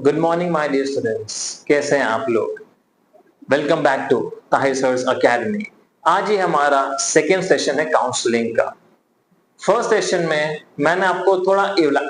Good morning my dear students, कैसे हैं आप लोग। Welcome back to Tahir sir's academy. आज ही हमारा सेकेंड सेशन है काउंसलिंग का। फर्स्ट सेशन में मैंने आपको थोड़ा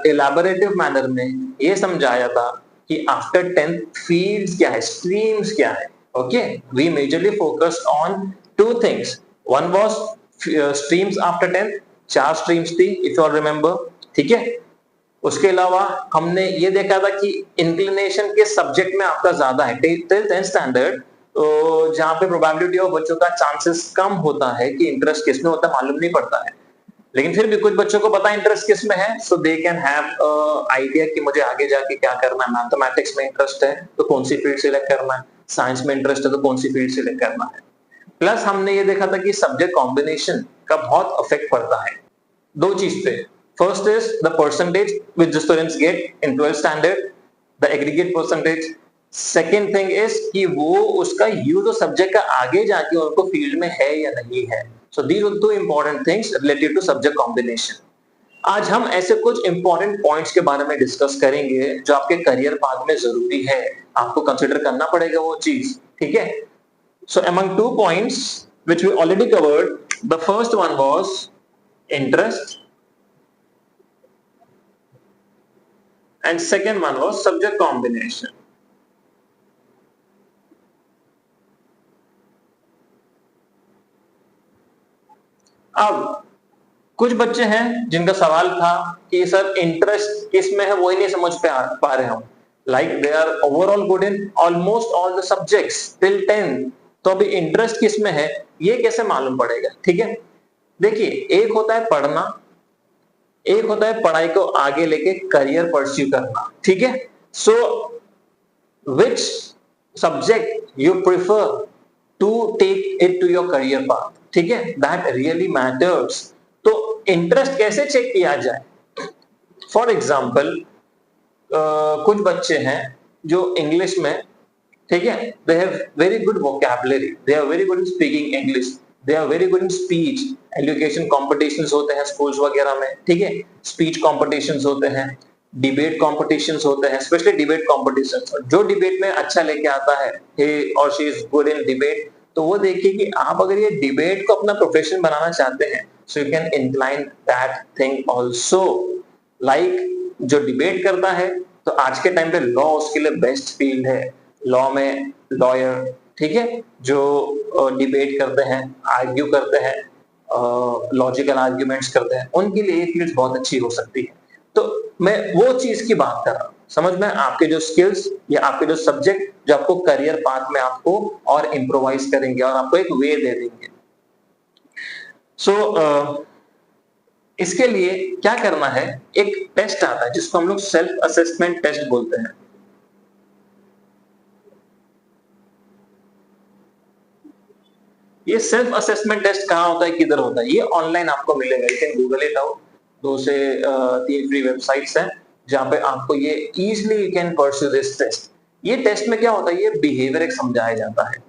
इलाबोरेटिव मैनर में ये समझाया था कि आफ्टर 10th फील्ड्स क्या है, स्ट्रीम्स क्या है। Okay, we majorly focused on two things. One was streams after 10th, चार स्ट्रीम्स थी इफ यू रिमेंबर। ठीक है, उसके अलावा हमने ये देखा था कि इंक्लिनेशन के सब्जेक्ट में आपका ज्यादा है टिल 10th स्टैंडर्ड, तो जहां पे प्रोबेबिलिटी ऑफ बच्चों का चांसेस कम होता है कि इंटरेस्ट किस में होता है मालूम नहीं पड़ता है। लेकिन फिर भी कुछ बच्चों को पता है इंटरेस्ट किस में है, सो दे कैन हैव आइडिया कि मुझे आगे जाके क्या करना है। मैथमेटिक्स में इंटरेस्ट है तो कौन सी फील्ड सिलेक्ट करना है, साइंस में इंटरेस्ट है तो कौन सी फील्ड सिलेक्ट करना है। प्लस हमने ये देखा था कि सब्जेक्ट कॉम्बिनेशन का बहुत इफेक्ट पड़ता है दो चीज पे। First is the percentage which the students get in 12th standard, the aggregate percentage. Second thing is कि वो उसका यूज ऑफ सब्जेक्ट का आगे जाके उनको फील्ड में है या नहीं है। So these are two important things related to subject combination. आज हम ऐसे कुछ इंपॉर्टेंट पॉइंट्स के बारे में डिस्कस करेंगे जो आपके करियर पाथ में जरूरी है, आपको कंसिडर करना पड़ेगा वो चीज। ठीक है, सो among two points which we already covered, the first one was interest and second one was subject combination. अब कुछ बच्चे हैं जिनका सवाल था कि सर इंटरेस्ट किस में है वो ही नहीं समझ पा रहे हम। Like they are overall good in almost all the subjects till 10, तो अभी इंटरेस्ट किस में है ये कैसे मालूम पड़ेगा। ठीक है, देखिए, एक होता है पढ़ना, एक होता है पढ़ाई को आगे लेके करियर परस्यू करना। ठीक है, सो which subject you prefer to take it to your career path, ठीक है, that really matters। तो इंटरेस्ट कैसे चेक किया जाए। फॉर एग्जाम्पल कुछ बच्चे हैं जो इंग्लिश में, ठीक है, they have very good vocabulary, they are very good in speaking English, they are very good in speech. Education competitions होते हैं स्कूल्स वगैरह में, ठीक है, स्पीच कॉम्पिटिशन्स होते हैं, डिबेट कॉम्पिटिशन्स होते हैं, स्पेशली डिबेट कॉम्पिटिशन्स। जो डिबेट में अच्छा लेके आता है, he और she is good in debate, तो वो देखिए कि आप अगर ये डिबेट को अपना प्रोफेशन बनाना चाहते हैं, so you can incline that thing also. Like जो डिबेट करता है, तो आज के टाइम पे लॉ उसके लिए बेस्ट फील्ड है। लॉ में लॉयर, ठीक है, जो डिबेट करते हैं, आर्ग्यू करते हैं, लॉजिकल आर्ग्यूमेंट्स करते हैं, उनके लिए ये फील्ड बहुत अच्छी हो सकती है। तो मैं वो चीज की बात कर रहा हूं, समझ में, आपके जो स्किल्स या आपके जो सब्जेक्ट जो आपको करियर पाथ में आपको और इम्प्रोवाइज करेंगे और आपको एक वे दे देंगे। सो इसके लिए क्या करना है, एक टेस्ट आता है जिसको हम लोग सेल्फ असेसमेंट टेस्ट बोलते हैं। ये सेल्फ असेसमेंट टेस्ट कहाँ होता है, किधर होता है, ये ऑनलाइन आपको मिलेगा, you can Google it out. 2 से 3 फ्री वेबसाइट्स हैं जहां पे आपको ये easily you can pursue this test. ये टेस्ट में क्या होता है, ये बिहेवियर एक समझाया जाता है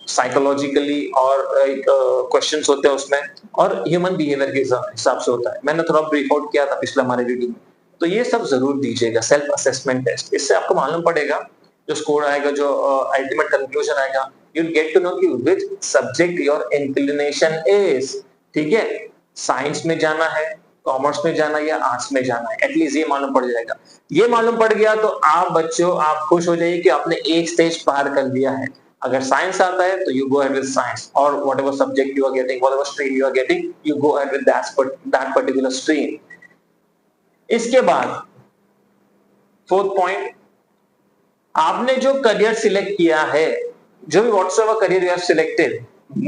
साइकोलॉजिकली, और एक क्वेश्चंस होते हैं उसमें, और ह्यूमन बिहेवियर के हिसाब से होता है। मैंने थोड़ा ब्रीफ आउट किया था पिछले हमारे वीडियो में, तो ये सब जरूर दीजिएगा सेल्फ असेसमेंट टेस्ट। इससे आपको मालूम पड़ेगा, जो स्कोर आएगा, जो अल्टीमेट कंक्लूजन आएगा, you'll get to know कि which subject your inclination is। ठीक है, साइंस में जाना है, कॉमर्स में जाना है या आर्ट्स में जाना है, एटलीस्ट ये मालूम पड़ जाएगा। ये मालूम पड़ गया तो आप बच्चों आप खुश हो जाइए कि आपने एक स्टेज पार कर दिया है। अगर साइंस आता है तो you go ahead with science, और whatever subject you are getting, whatever stream you are getting, you go ahead with that particular stream. इसके बाद फोर्थ पॉइंट, आपने जो करियर सिलेक्ट किया है, जो भी whatsoever career you have selected,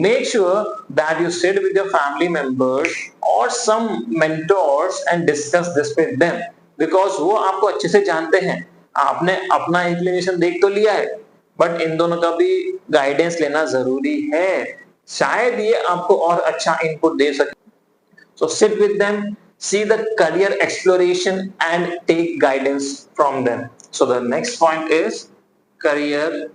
make sure that you sit with your family members or some mentors and discuss this with them, because वो आपको अच्छे से जानते हैं। आपने अपना इंक्लिनेशन देख तो लिया है, बट इन दोनों का भी गाइडेंस लेना जरूरी है, शायद ये आपको और अच्छा इनपुट दे सके। So sit with them, see the career exploration and take guidance from them. So the next point is career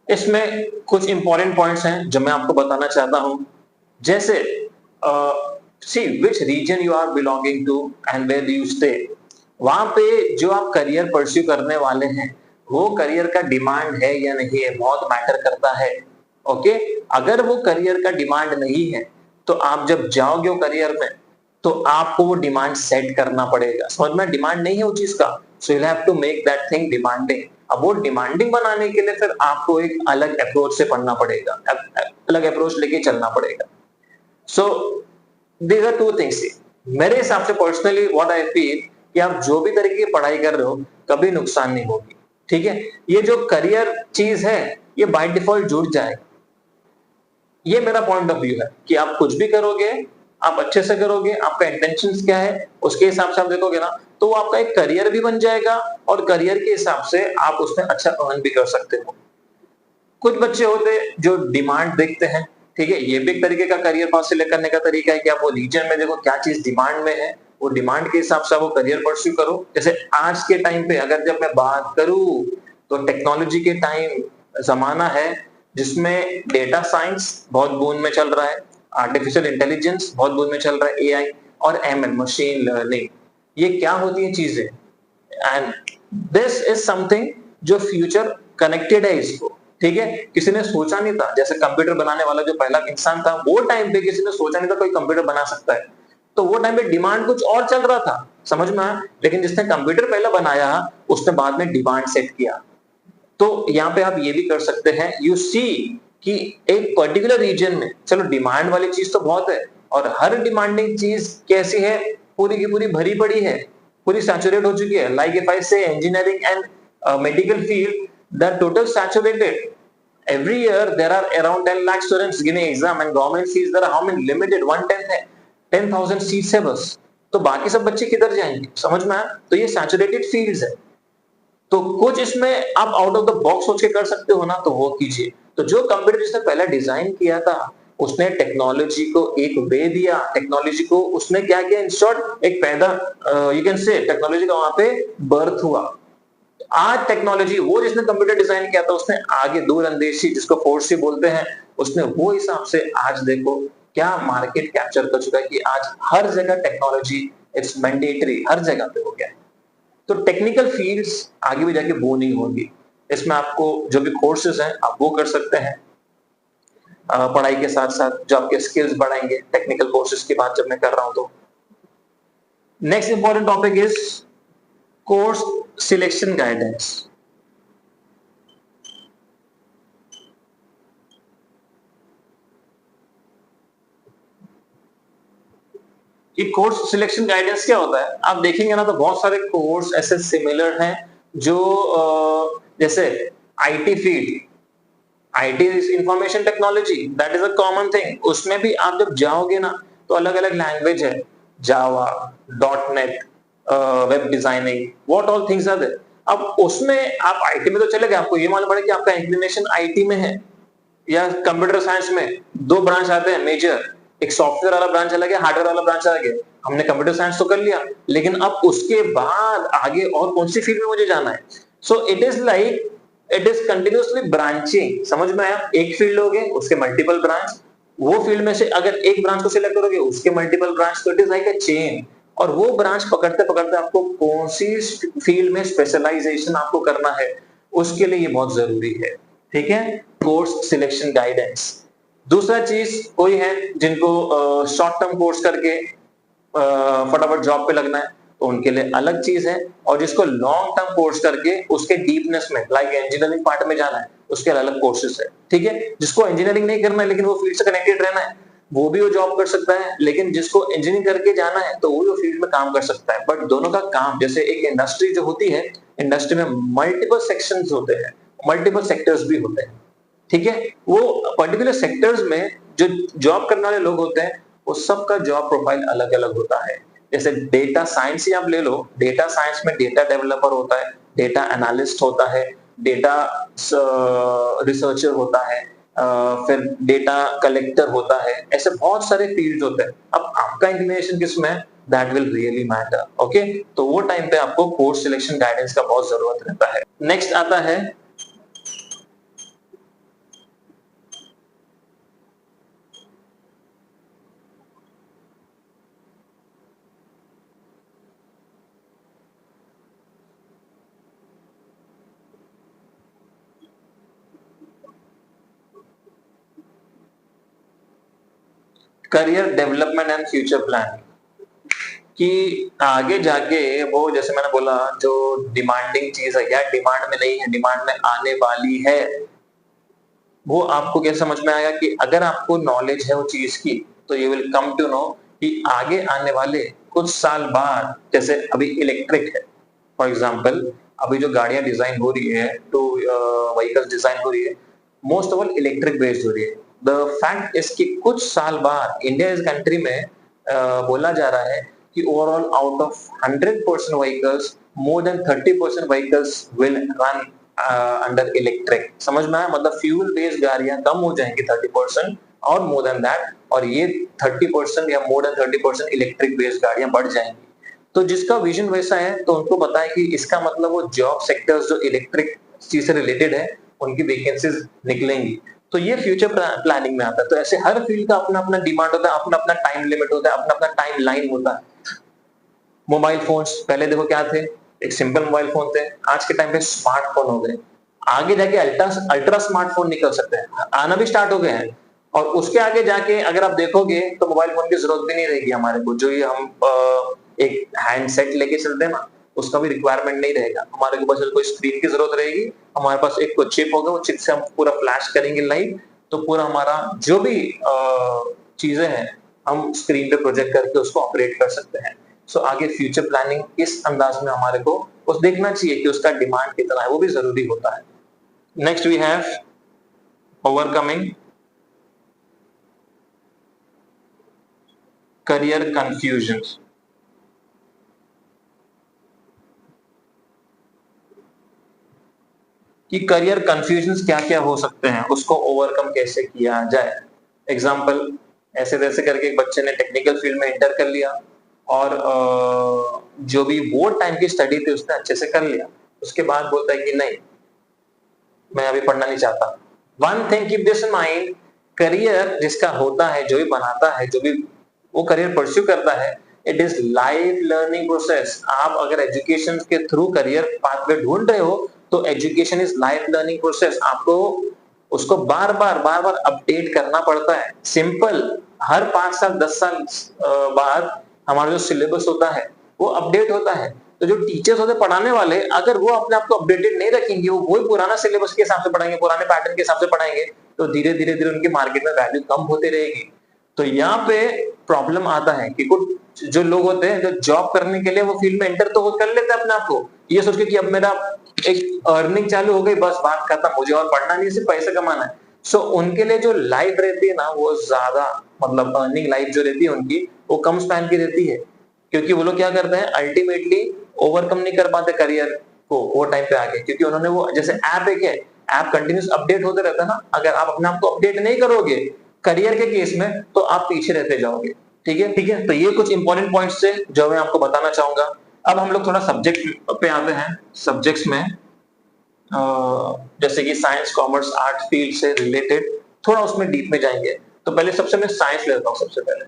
इसमें कुछ इंपॉर्टेंट पॉइंट्स हैं जो मैं आपको बताना चाहता हूं, जैसे see which region you are belonging to and where you stay. वहां पे जो आप करियर परस्यू करने वाले हैं वो करियर का डिमांड है या नहीं है, बहुत मैटर करता है। ओके, अगर वो करियर का डिमांड नहीं है तो आप जब जाओगे वो करियर में तो आपको वो डिमांड सेट करना पड़ेगा। समझ में, डिमांड नहीं है वो चीज का, so you have to make that thing demanding. अब वो डिमांडिंग बनाने के लिए फिर आपको एक अलग अप्रोच से पढ़ना पड़ेगा, अलग अप्रोच लेके चलना पड़ेगा। So these are two things. मेरे हिसाब से पर्सनली व्हाट आई फील कि आप जो भी तरीके की पढ़ाई कर रहे हो कभी नुकसान नहीं होगी। ठीक है, ये जो करियर चीज है ये बाय डिफॉल्ट जुड़ जाएगा। ये मेरा पॉइंट ऑफ व्यू है कि आप कुछ भी करोगे आप अच्छे से करोगे, आपका इंटेंशंस क्या है उसके हिसाब से आप देखोगे ना, तो वो आपका एक करियर भी बन जाएगा और करियर के हिसाब से आप उसमें अच्छा अर्न भी कर सकते हो। कुछ बच्चे होते हैं जो डिमांड देखते हैं, ठीक है, ये भी एक तरीके का करियर पाथ सिलेक्ट करने का तरीका है कि आप वो रीजन में देखो क्या चीज डिमांड में है, वो डिमांड के हिसाब से आप वो करियर परस्यू करो। जैसे आज के टाइम पे अगर जब मैं बात करूं तो टेक्नोलॉजी के टाइम जमाना है जिसमें डेटा साइंस बहुत बूम में चल रहा है, आर्टिफिशियल इंटेलिजेंस बहुत बूम में चल रहा है, एआई और एमएल मशीन लर्निंग। ये क्या होती है चीजें, एंड दिस इज समथिंग जो फ्यूचर कनेक्टेड है इसको। ठीक है, किसी ने सोचा नहीं था, जैसे कंप्यूटर बनाने वाला जो पहला इंसान था वो टाइम पे किसी ने सोचा नहीं था कोई कंप्यूटर बना सकता है, तो वो टाइम पे डिमांड कुछ और चल रहा था, समझ में आया। लेकिन जिसने कंप्यूटर पहले बनाया उसने बाद में डिमांड सेट किया। तो यहाँ पे आप ये भी कर सकते हैं, यू सी कि एक पर्टिकुलर रीजन में चलो डिमांड वाली चीज तो बहुत है और हर डिमांडिंग चीज कैसी है, पूरी की पूरी भरी पड़ी है, पूरी सैचुरेट हो चुकी है। लाइक इफ आई से engineering and medical field the total saturated. Every year there are around 10 lakh students giving exam and government sees there are how many limited 1/10 है, 10,000 सीट्स है बस। तो बाकी सब बच्चे किधर जाएंगे, समझ में आया। तो ये सैचुरेटेड फील्ड्स है, तो कुछ इसमें आप आउट ऑफ द बॉक्स सोच के कर सकते हो ना, तो वो कीजिए। तो जो कंप्यूटर जिसने पहले डिजाइन किया था उसने टेक्नोलॉजी को एक वे दिया, टेक्नोलॉजी को उसने क्या किया, इन शॉर्ट एक पैदा, यू कैन से टेक्नोलॉजी का वहां पे बर्थ हुआ। आज टेक्नोलॉजी वो जिसने कंप्यूटर डिजाइन किया था उसने आगे दूरंदेशी जिसको फोर्स बोलते हैं उसने वो हिसाब से आज देखो क्या मार्केट कैप्चर कर चुका है कि आज हर जगह टेक्नोलॉजी इट्स मैंडेटरी, हर जगह पे हो गया है। तो टेक्निकल फील्ड्स आगे भी जाके वो नहीं होगी, इसमें आपको जो भी कोर्सेज हैं आप वो कर सकते हैं। पढ़ाई के साथ साथ जो आपके स्किल्स बढ़ाएंगे टेक्निकल कोर्सेज की बात जब मैं कर रहा हूं तो। Next important topic is course selection guidance. ये कोर्स सिलेक्शन गाइडेंस क्या होता है, आप देखेंगे ना तो बहुत सारे कोर्स ऐसे सिमिलर हैं जो जैसे IT field, IT information technology that is a common thing. उसमें भी आप जब जाओगे ना तो अलग अलग लैंग्वेज है, Java, dot net, web designing, what all things are there. अब उसमें आप आईटी में तो चले गए, आपको ये मालूम पड़े कि आपका इंक्लिनेशन आईटी में है या कंप्यूटर साइंस में। दो ब्रांच आते हैं मेजर, एक सॉफ्टवेयर वाला ब्रांच अलग है, हार्डवेयर वाला ब्रांच अलग है। हमने कंप्यूटर साइंस तो कर लिया, लेकिन अब उसके बाद आगे और कौन सी फील्ड में मुझे जाना है। So it is like it is continuously branching, समझ में आया। एक फील्ड लोगे उसके मल्टीपल ब्रांच, वो फील्ड में से अगर एक ब्रांच को सिलेक्ट करोगे उसके मल्टीपल ब्रांच, तो it is like a chain. और वो ब्रांच पकड़ते पकड़ते आपको कौन सी फील्ड में स्पेशलाइजेशन आपको करना है उसके लिए ये बहुत जरूरी है। ठीक है, कोर्स सिलेक्शन गाइडेंस। दूसरा चीज कोई है जिनको शॉर्ट टर्म कोर्स करके फटाफट जॉब पे लगना है तो उनके लिए अलग चीज है, और जिसको लॉन्ग टर्म कोर्स करके उसके डीपनेस में लाइक इंजीनियरिंग पार्ट में जाना है उसके अलग कोर्सेज है। ठीक है, जिसको इंजीनियरिंग नहीं करना है लेकिन वो फील्ड से कनेक्टेड रहना है वो भी वो जॉब कर सकता है, लेकिन जिसको इंजीनियरिंग करके जाना है तो वो फील्ड में काम कर सकता है। बट दोनों का काम, जैसे एक इंडस्ट्री जो होती है, इंडस्ट्री में मल्टीपल सेक्शंस होते हैं, मल्टीपल सेक्टर्स भी होते हैं। ठीक है, वो पर्टिकुलर सेक्टर्स में जो जॉब करने वाले लोग होते हैं वो सबका जॉब प्रोफाइल अलग अलग होता है। जैसे डेटा साइंस ही आप ले लो, डेटा साइंस में डेटा डेवलपर होता है, डेटा एनालिस्ट होता है, डेटा रिसर्चर होता है, फिर डेटा कलेक्टर होता है, ऐसे बहुत सारे फील्ड्स होते हैं। अब आपका इंक्लिनेशन किस में है that will really matter. Okay, तो वो टाइम पे आपको कोर्स सिलेक्शन गाइडेंस का बहुत जरूरत रहता है। नेक्स्ट आता है career development and future plan, कि आगे जाके वो जैसे मैंने बोला जो डिमांडिंग चीज है या डिमांड में नहीं है, डिमांड में आने वाली है, वो आपको कैसे समझ में आएगा कि अगर आपको नॉलेज है वो चीज की, तो you will come to know कि आगे आने वाले कुछ साल बाद, जैसे अभी इलेक्ट्रिक है फॉर एग्जांपल, अभी जो गाड़ियां डिजाइन हो रही है, टू व्हीकल्स डिजाइन हो रही है, most of all electric based हो रही है। द फैक्ट इज कि कुछ साल बाद इंडिया इस कंट्री में बोला जा रहा है कि overall out of 100% vehicles, more than 30% vehicles will run under electric. समझ में आया? मतलब फ्यूल बेस्ड गाड़ियां कम हो जाएंगी 30% और मोर देन दैट, और ये 30% या मोर देन 30% इलेक्ट्रिक बेस्ड गाड़ियां बढ़ जाएंगी। तो जिसका विजन वैसा है तो उनको पता है कि इसका मतलब वो जॉब सेक्टर्स जो इलेक्ट्रिक चीज से रिलेटेड है उनकी वैकेंसीज निकलेंगी। तो ये फ्यूचर प्लानिंग में आता है। तो ऐसे हर फील्ड का अपना अपना डिमांड होता है, अपना अपना टाइम लिमिट होता है, अपना अपना टाइम लाइन होता है। मोबाइल फोन्स पहले देखो क्या थे, एक सिंपल मोबाइल फोन थे, आज के टाइम पे स्मार्टफोन हो गए, आगे जाके अल्ट्रा अल्ट्रा स्मार्टफोन निकल सकते हैं, आना भी स्टार्ट हो गए हैं। और उसके आगे जाके अगर आप देखोगे तो मोबाइल फोन की जरूरत भी नहीं रहेगी हमारे को, जो ये हम एक हैंडसेट लेके चलते हैं ना, उसका भी रिक्वायरमेंट नहीं रहेगा हमारे को, बस कोई स्क्रीन की जरूरत रहेगी, हमारे पास एक चिप होगा, वो चिप से हम पूरा फ्लैश करेंगे लाइट, तो पूरा हमारा जो भी चीजें हैं हम स्क्रीन पे प्रोजेक्ट करके उसको ऑपरेट कर सकते हैं। सो आगे फ्यूचर प्लानिंग इस अंदाज में हमारे को उस देखना चाहिए कि उसका डिमांड कितना है, वो भी जरूरी होता है। Next we have overcoming career confusion, कि करियर कंफ्यूजन क्या क्या हो सकते हैं, उसको ओवरकम कैसे किया जाए। एग्जाम्पल, ऐसे तैसे करके एक बच्चे ने टेक्निकल फील्ड में एंटर कर लिया और जो भी वो टाइम की स्टडी थी उसने अच्छे से कर लिया, उसके बाद बोलता है कि नहीं मैं अभी पढ़ना नहीं चाहता। One thing keep this in mind, career जिसका होता है, जो भी बनाता है, जो भी वो करियर परस्यू करता है, it is life learning process. आप अगर एजुकेशन के थ्रू करियर पाथवे ढूंढ रहे हो तो education is life learning process, आपको उसको बार बार अपडेट करना पड़ता है। सिंपल, हर 5 साल 10 साल बाद हमारा जो सिलेबस होता है वो अपडेट होता है। तो जो टीचर्स होते पढ़ाने वाले, अगर वो अपने आप को अपडेटेड नहीं रखेंगे, वो वही पुराना सिलेबस के हिसाब से पढ़ाएंगे, पुराने पैटर्न के हिसाब से पढ़ाएंगे, तो धीरे धीरे धीरे उनकी मार्केट में वैल्यू कम होती रहेगी। तो यहाँ पे प्रॉब्लम आता है कि कुछ जो लोग होते हैं जो जॉब करने के लिए वो फील्ड में एंटर तो कर लेते हैं अपने आप को, ये सोच के कि अब मेरा एक अर्निंग चालू हो गई, बस बात खत्म, मुझे और पढ़ना नहीं, सिर्फ पैसे कमाना है। सो उनके लिए जो लाइफ रहती है ना वो ज्यादा, मतलब अर्निंग लाइफ जो रहती है उनकी वो कम स्पैन की रहती है, क्योंकि वो लोग क्या करते हैं अल्टीमेटली ओवरकम नहीं कर पाते करियर को वो टाइम पे आके, क्योंकि उन्होंने वो जैसे ऐप एक है, ऐप कंटिन्यूस अपडेट होते रहता है ना, अगर आप अपने आप को अपडेट नहीं करोगे करियर के केस में तो आप पीछे रहते जाओगे। ठीक है, ठीक है। तो ये कुछ इंपॉर्टेंट पॉइंट्स थे जो मैं आपको बताना चाहूंगा। अब हम लोग थोड़ा सब्जेक्ट पे आते हैं। सब्जेक्ट्स में जैसे कि साइंस कॉमर्स आर्ट फील्ड से रिलेटेड थोड़ा उसमें डीप में जाएंगे। तो पहले सबसे मैं साइंस ले लेता हूँ सबसे पहले।